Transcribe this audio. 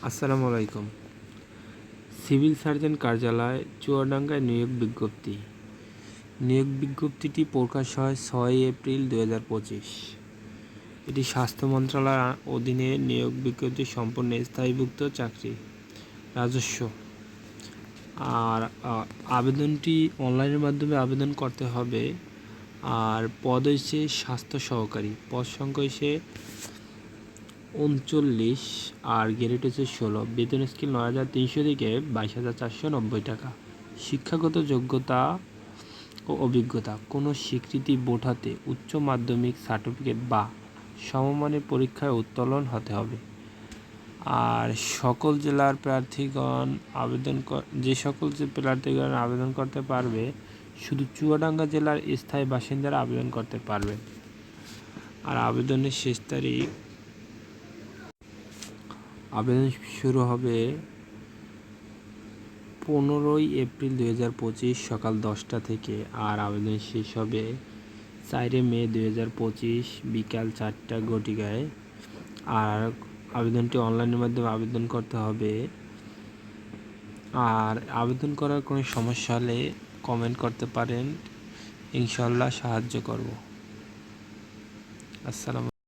আসসালামু আলাইকুম। Civil surgeon কার্যালয়, চুয়াডাঙ্গায় নিয়োগ বিজ্ঞপ্তিটি প্রকাশ হয় 6 এপ্রিল 2025। এটি স্বাস্থ্য মন্ত্রণালয়ের অধীনে নিয়োগ বিজ্ঞপ্তি সম্পূর্ণ স্থায়ীভুক্ত চাকরি। রাজস্ব আর আবেদনটি অনলাইনের মাধ্যমে আবেদন করতে হবে। আর পদ হচ্ছে স্বাস্থ্য সহকারী, পদ সংখ্যা হচ্ছে 39 আর গ্রেড হচ্ছে 16। বেতন স্কেল 9,300 থেকে 22,490 টাকা। শিক্ষাগত যোগ্যতা ও অভিজ্ঞতা: কোনো স্বীকৃতি বোর্ড হতে উচ্চ মাধ্যমিক সার্টিফিকেট বা সমমানের পরীক্ষায় উত্তীর্ণ হতে হবে। আর সকল জেলার প্রার্থীগণ আবেদন করতে পারবে, শুধু চুয়াডাঙ্গা জেলার স্থায়ী বাসিন্দারা আবেদন করতে পারবে। আর আবেদনের শেষ তারিখ, আবেদন শুরু হবে 15 এপ্রিল 2025 সকাল 10টা থেকে। আর আবেদন শেষ হবে 4 মে 2025 বিকাল 4টা ঘটিকায়। আর আবেদনটি অনলাইনের মাধ্যমে আবেদন করতে হবে। আর আবেদন করার কোনো সমস্যা হলে কমেন্ট করতে পারেন, ইনশাআল্লাহ সাহায্য করব। আসসালামু